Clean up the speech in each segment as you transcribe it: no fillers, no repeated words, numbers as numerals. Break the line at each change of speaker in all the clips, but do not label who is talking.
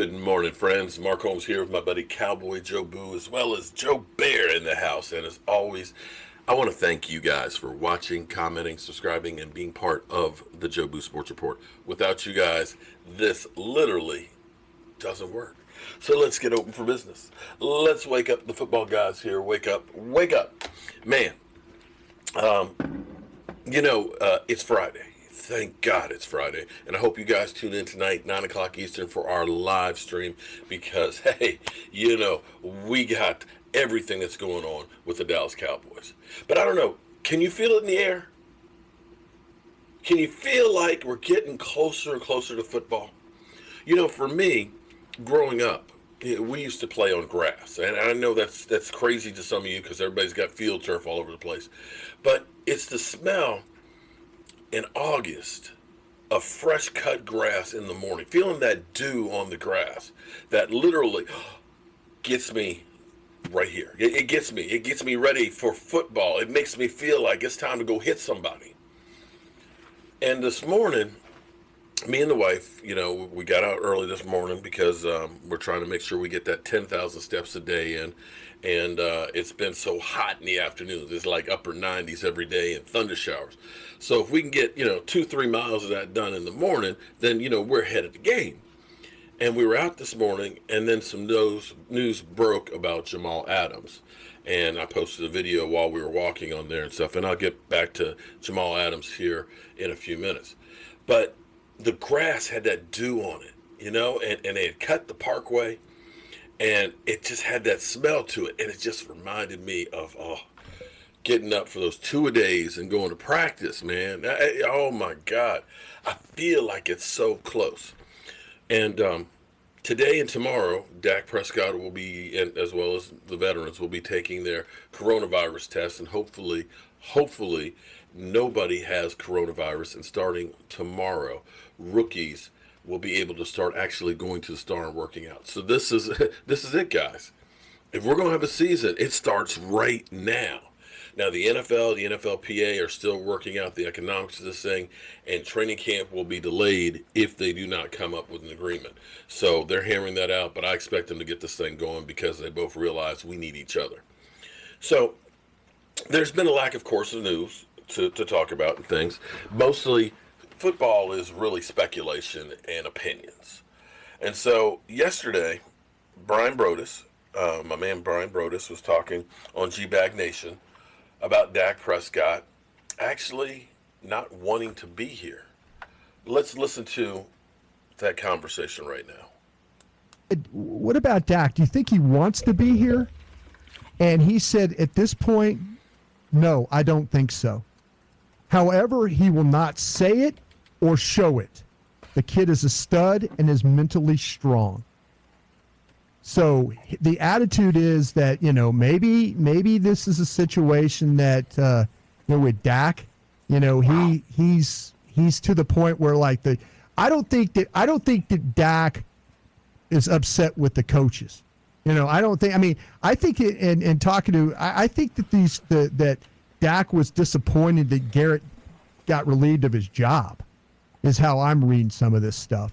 Good morning, friends. Mark Holmes here with my buddy Cowboy Joe Boo, as well as Joe Bear in the house. And as always, I want to thank you guys for watching, commenting, subscribing, and being part of the Joe Boo Sports Report. Without you guys, this literally doesn't work. So let's get open for business. Let's wake up the football guys here. Wake up. Wake up. Man, it's Friday. Thank God it's Friday. And I hope you guys tune in tonight, 9 o'clock Eastern, for our live stream because, hey, we got everything that's going on with the Dallas Cowboys. But I don't know. Can you feel it in the air? Can you feel like we're getting closer and closer to football? For me, growing up, we used to play on grass. And I know that's crazy to some of you because everybody's got field turf all over the place. But it's the smell in August of fresh cut grass in the morning, feeling that dew on the grass that literally gets me right here. It gets me ready for football. It makes me feel like it's time to go hit somebody. And this morning, me and the wife, we got out early this morning because we're trying to make sure we get that 10,000 steps a day in. And it's been so hot in the afternoons. It's like upper 90s every day and thunder showers. So if we can get, 2-3 miles of that done in the morning, then, we're ahead of the game. And we were out this morning, and then some news broke about Jamel Adams. And I posted a video while we were walking on there and stuff. And I'll get back to Jamel Adams here in a few minutes. But the grass had that dew on it, and they had cut the parkway. And it just had that smell to it. And it just reminded me of, getting up for those 2-a-days and going to practice, man. Oh, my God. I feel like it's so close. And today and tomorrow, Dak Prescott will be, and as well as the veterans, will be taking their coronavirus tests. And hopefully, nobody has coronavirus. And starting tomorrow, rookies will be able to start actually going to the Star and working out. So this is it, guys. If we're going to have a season, it starts right now. Now, the NFL, the NFLPA are still working out the economics of this thing, and training camp will be delayed if they do not come up with an agreement. So they're hammering that out, but I expect them to get this thing going because they both realize we need each other. So there's been a lack, of course, of news to talk about and things. Mostly football is really speculation and opinions. And so yesterday, Brian Brodus, my man Brian Brodus, was talking on G-Bag Nation about Dak Prescott actually not wanting to be here. Let's listen to that conversation right now.
What about Dak? Do you think he wants to be here? And he said at this point, no, I don't think so. However, he will not say it or show it. The kid is a stud and is mentally strong. So the attitude is that, maybe this is a situation that, with Dak, he's to the point where I don't think that Dak is upset with the coaches. I think in talking to, I think that that Dak was disappointed that Garrett got relieved of his job is how I'm reading some of this stuff.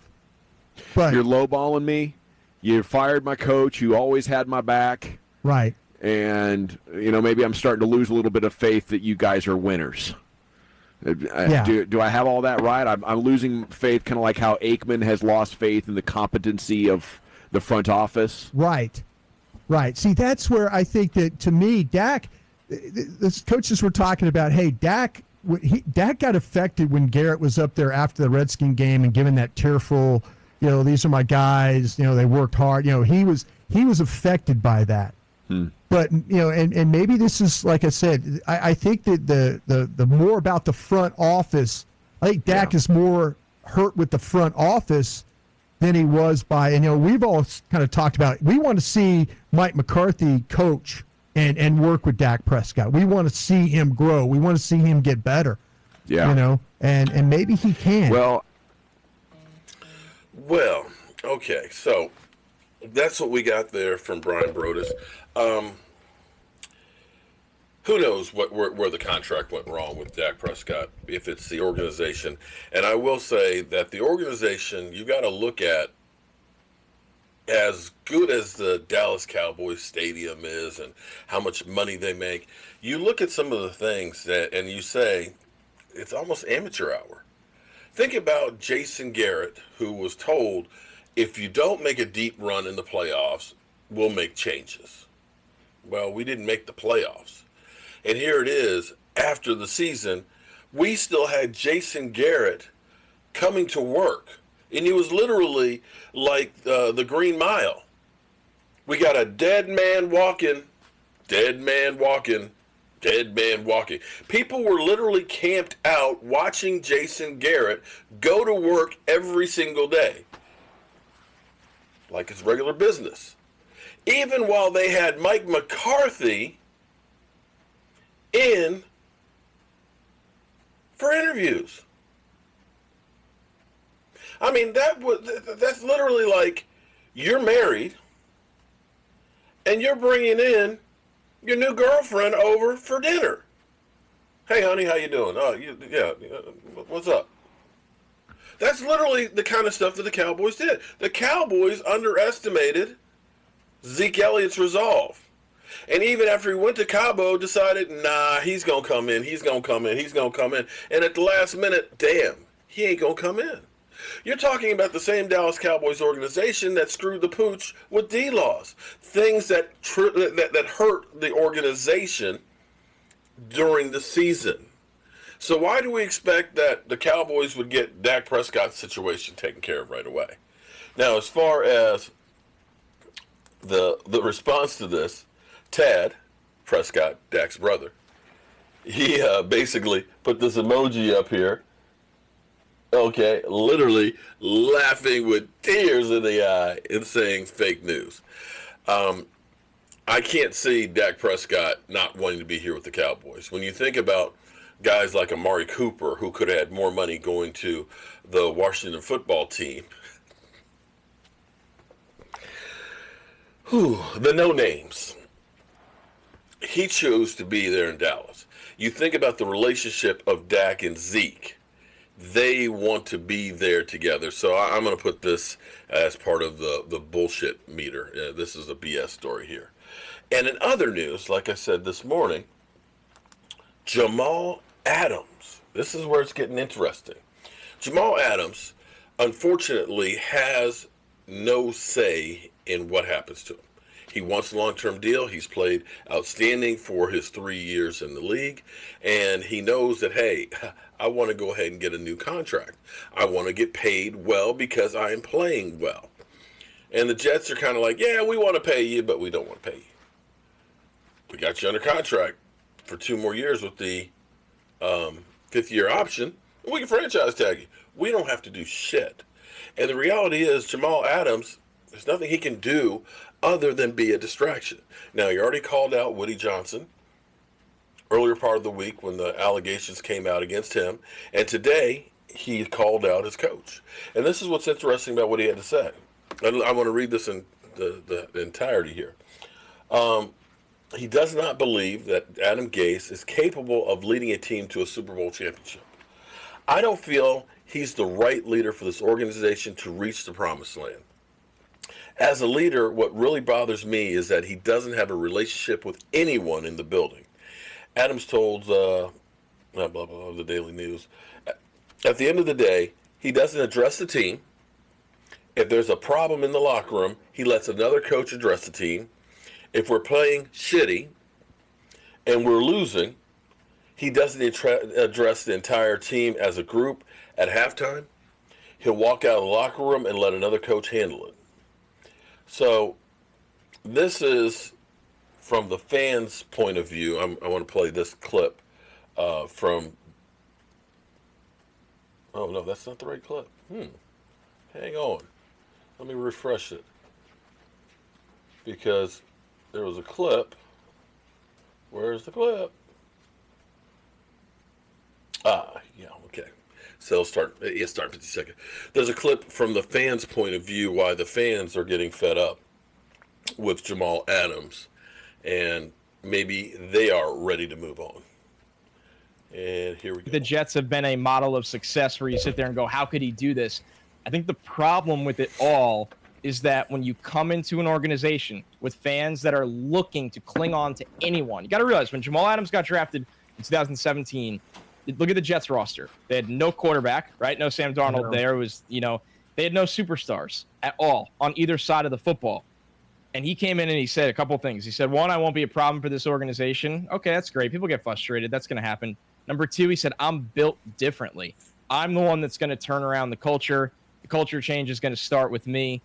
But
you're lowballing me. You fired my coach. You always had my back.
Right.
And, maybe I'm starting to lose a little bit of faith that you guys are winners.
Yeah.
Do I have all that right? I'm losing faith, kind of like how Aikman has lost faith in the competency of the front office.
Right. See, that's where I think that, to me, Dak, the coaches were talking about, hey, Dak got affected when Garrett was up there after the Redskin game and giving that tearful, these are my guys, they worked hard. He was affected by that. But, and maybe this is, like I said, I think that the more about the front office, I think Dak is more hurt with the front office than he was by, and, we've all kind of talked about, we want to see Mike McCarthy coach and work with Dak Prescott. We want to see him grow. We want to see him get better.
Yeah.
And maybe he can.
Well, okay, so that's what we got there from Brian Brodus. Who knows where the contract went wrong with Dak Prescott, if it's the organization. And I will say that the organization, you got to look at as good as the Dallas Cowboys stadium is and how much money they make, you look at some of the things that, and you say, it's almost amateur hour. Think about Jason Garrett, who was told, if you don't make a deep run in the playoffs, we'll make changes. Well, we didn't make the playoffs. And here it is, after the season, we still had Jason Garrett coming to work. And he was literally like the Green Mile. We got a dead man walking, dead man walking, dead man walking. People were literally camped out watching Jason Garrett go to work every single day. Like it's regular business. Even while they had Mike McCarthy in for interviews. I mean, that's literally like you're married and you're bringing in your new girlfriend over for dinner. Hey, honey, how you doing? Oh, yeah, what's up? That's literally the kind of stuff that the Cowboys did. The Cowboys underestimated Zeke Elliott's resolve. And even after he went to Cabo, decided, nah, he's going to come in, he's going to come in, he's going to come in. And at the last minute, damn, he ain't going to come in. You're talking about the same Dallas Cowboys organization that screwed the pooch with D-Laws. Things that hurt the organization during the season. So why do we expect that the Cowboys would get Dak Prescott's situation taken care of right away? Now, as far as the response to this, Tad Prescott, Dak's brother, he basically put this emoji up here. Okay, literally laughing with tears in the eye and saying fake news. I can't see Dak Prescott not wanting to be here with the Cowboys. When you think about guys like Amari Cooper, who could have had more money going to the Washington football team, the no names, he chose to be there in Dallas. You think about the relationship of Dak and Zeke. They want to be there together. So I'm going to put this as part of the bullshit meter. This is a BS story here. And in other news, like I said this morning, Jamel Adams. This is where it's getting interesting. Jamel Adams, unfortunately, has no say in what happens to him. He wants a long-term deal. He's played outstanding for his 3 years in the league. And he knows that, hey, I want to go ahead and get a new contract. I want to get paid well because I am playing well. And the Jets are kind of like, yeah, we want to pay you, but we don't want to pay you. We got you under contract for 2 more years with the 5th-year option. We can franchise tag you. We don't have to do shit. And the reality is, Jamel Adams, there's nothing he can do other than be a distraction. Now, he already called out Woody Johnson earlier part of the week when the allegations came out against him. And today, he called out his coach. And this is what's interesting about what he had to say. I want to read this in the entirety here. He does not believe that Adam Gase is capable of leading a team to a Super Bowl championship. I don't feel he's the right leader for this organization to reach the promised land. As a leader, what really bothers me is that he doesn't have a relationship with anyone in the building. Adams told blah, blah, blah, the Daily News, at the end of the day, he doesn't address the team. If there's a problem in the locker room, he lets another coach address the team. If we're playing shitty and we're losing, he doesn't address the entire team as a group at halftime. He'll walk out of the locker room and let another coach handle it. So this is from the fans' point of view. I want to play this clip from... Oh, no, that's not the right clip. Hang on. Let me refresh it. Because there was a clip. Where's the clip? Yeah, okay. So it'll start 50 seconds. There's a clip from the fans' point of view why the fans are getting fed up with Jamel Adams. And maybe they are ready to move on. And here we go.
The Jets have been a model of success where you sit there and go, how could he do this? I think the problem with it all is that when you come into an organization with fans that are looking to cling on to anyone, you got to realize when Jamal Adams got drafted in 2017, look at the Jets roster. They had no quarterback, right? No Sam Darnold. There was, they had no superstars at all on either side of the football. And he came in and he said a couple things. He said, one, I won't be a problem for this organization. Okay, that's great. People get frustrated. That's going to happen. Number two, he said, I'm built differently. I'm the one that's going to turn around the culture. The culture change is going to start with me.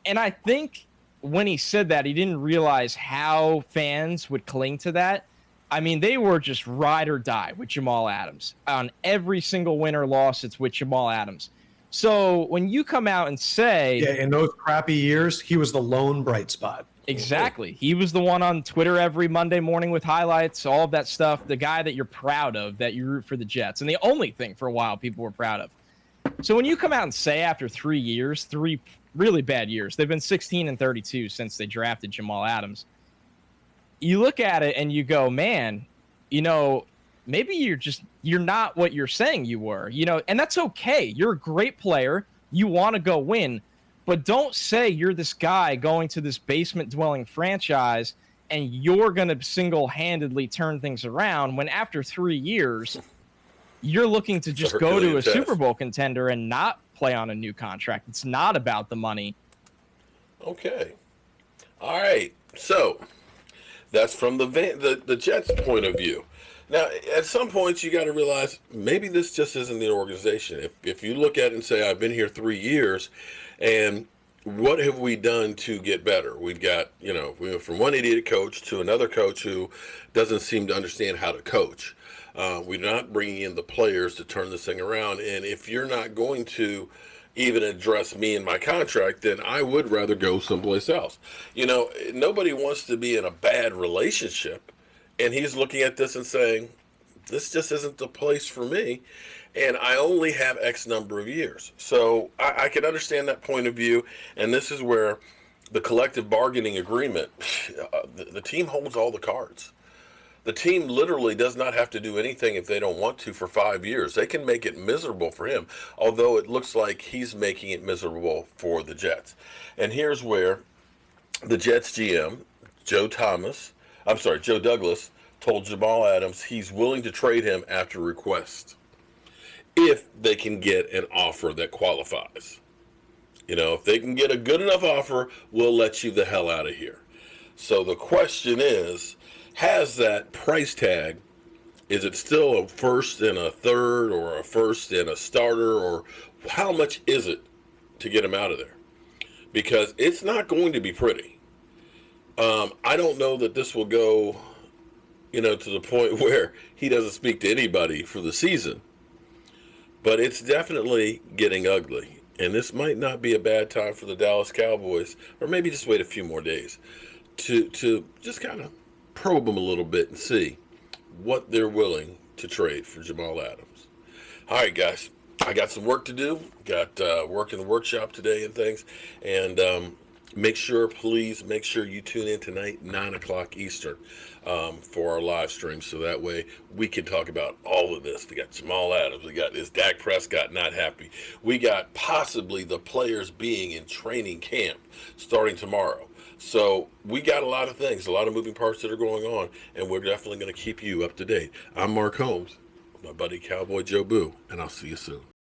And I think when he said that, he didn't realize how fans would cling to that. I mean, they were just ride or die with Jamal Adams. On every single win or loss, it's with Jamal Adams. So when you come out and say...
Yeah, in those crappy years, he was the lone bright spot.
Exactly. He was the one on Twitter every Monday morning with highlights, all of that stuff, the guy that you're proud of, that you root for the Jets. And the only thing for a while people were proud of. So when you come out and say after 3 years, 3 really bad years, they've been 16-32 since they drafted Jamal Adams. You look at it and you go, man, maybe you're not what you're saying you were, and that's okay. You're a great player. You want to go win, but don't say you're this guy going to this basement dwelling franchise and you're going to single-handedly turn things around when after 3 years, you're looking to just go to a Super Bowl contender and not play on a new contract. It's not about the money.
Okay. All right. So that's from the Jets' point of view. Now, at some points, you got to realize maybe this just isn't the organization. If you look at it and say, I've been here 3 years, and what have we done to get better? We've got, we went from one idiot coach to another coach who doesn't seem to understand how to coach. We're not bringing in the players to turn this thing around. And if you're not going to even address me in my contract, then I would rather go someplace else. Nobody wants to be in a bad relationship. And he's looking at this and saying, this just isn't the place for me. And I only have X number of years. So I can understand that point of view. And this is where the collective bargaining agreement, the team holds all the cards. The team literally does not have to do anything if they don't want to for 5 years. They can make it miserable for him, although it looks like he's making it miserable for the Jets. And here's where the Jets GM, Joe Douglas, told Jamal Adams he's willing to trade him after request if they can get an offer that qualifies. If they can get a good enough offer, we'll let you the hell out of here. So the question is, has that price tag, is it still a first and a third or a first and a starter, or how much is it to get him out of there? Because it's not going to be pretty. I don't know that this will go, to the point where he doesn't speak to anybody for the season. But it's definitely getting ugly. And this might not be a bad time for the Dallas Cowboys, or maybe just wait a few more days to just kind of probe them a little bit and see what they're willing to trade for Jamal Adams. All right, guys, I got some work to do. Got work in the workshop today and things. And please make sure you tune in tonight, 9 o'clock Eastern, for our live stream. So that way we can talk about all of this. We got Jamal Adams. We got this Dak Prescott not happy. We got possibly the players being in training camp starting tomorrow. So we got a lot of things, a lot of moving parts that are going on, and we're definitely going to keep you up to date. I'm Mark Holmes, my buddy Cowboy Joe Boo, and I'll see you soon.